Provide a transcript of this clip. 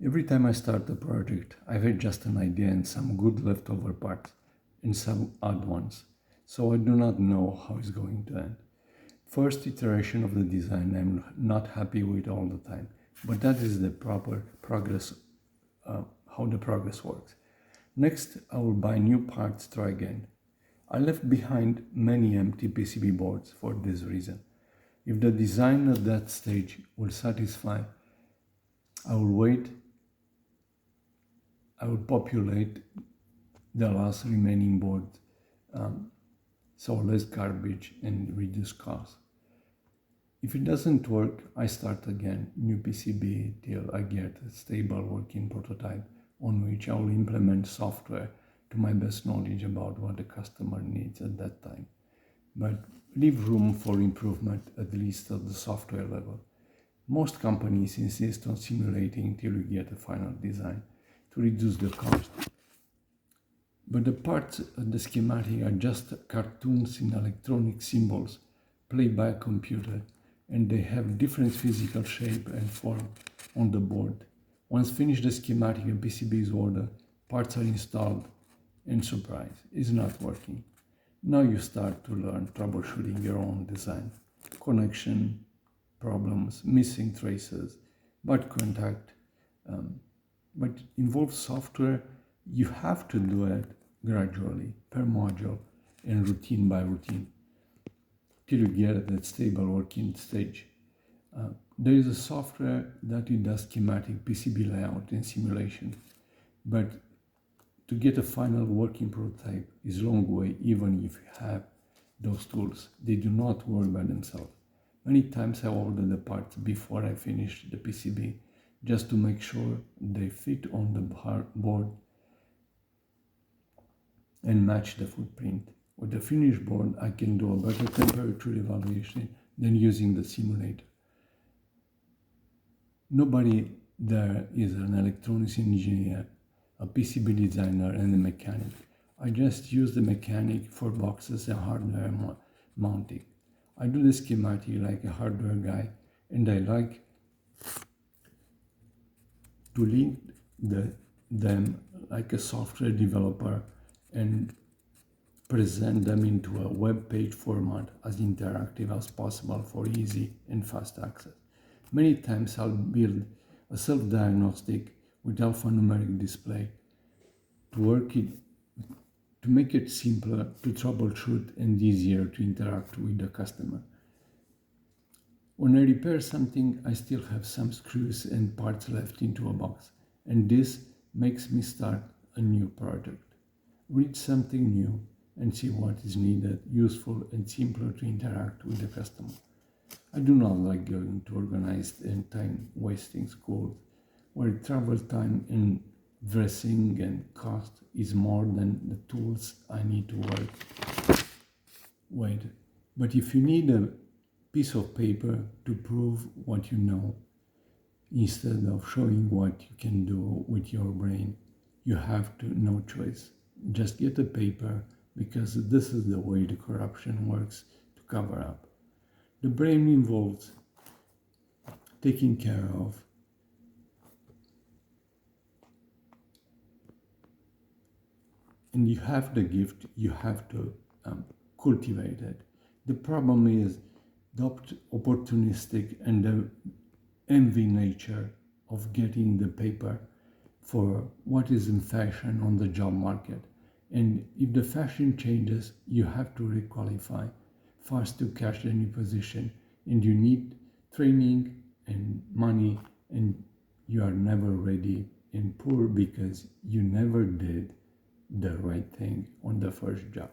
Every time I start a project, I have just an idea and some good leftover parts and some odd ones, so I do not know how it's going to end. First iteration of the design I'm not happy with all the time, but that is the proper progress, how the progress works. Next, I will buy new parts, try again. I left behind many empty PCB boards for this reason. If the design at that stage will satisfy, I will wait. I will populate the last remaining board, so less garbage and reduce costs. If it doesn't work, I start again, new PCB till I get a stable working prototype on which I will implement software to my best knowledge about what the customer needs at that time. But leave room for improvement, at least at the software level. Most companies insist on simulating till you get a final design to reduce the cost. But the parts of the schematic are just cartoons in electronic symbols played by a computer, and they have different physical shape and form on the board. Once finished the schematic and PCB is ordered, parts are installed, and surprise, it's not working. Now you start to learn troubleshooting your own design. Connection problems, missing traces, bad contact, but involves software. You have to do it gradually, per module, and routine by routine, till you get that stable working stage. There is a software that it does schematic PCB layout and simulation, but to get a final working prototype is a long way, even if you have those tools. They do not work by themselves. Many times I order the parts before I finish the PCB, just to make sure they fit on the board and match the footprint. With the finished board, I can do a better temperature evaluation than using the simulator. Nobody there is an electronics engineer, a PCB designer, and a mechanic. I just use the mechanic for boxes and hardware mounting. I do the schematic like a hardware guy, and I like to link them like a software developer and present them into a web page format as interactive as possible for easy and fast access. Many times I'll build a self-diagnostic with alphanumeric display to make it simpler to troubleshoot and easier to interact with the customer. When I repair something, I still have some screws and parts left into a box, and this makes me start a new project. Read something new and see what is needed, useful, and simpler to interact with the customer. I do not like going to organized and time-wasting schools where travel time and dressing and cost is more than the tools I need to work. Wait, but if you need a piece of paper to prove what you know, instead of showing what you can do with your brain, you have no choice. Just get a paper, because this is the way the corruption works to cover up. The brain involves taking care of and you have the gift, you have to cultivate it. The problem is the opportunistic and the envy nature of getting the paper for what is in fashion on the job market. And if the fashion changes, you have to requalify fast to catch the new position, and you need training and money, and you are never ready and poor because you never did the right thing on the first job.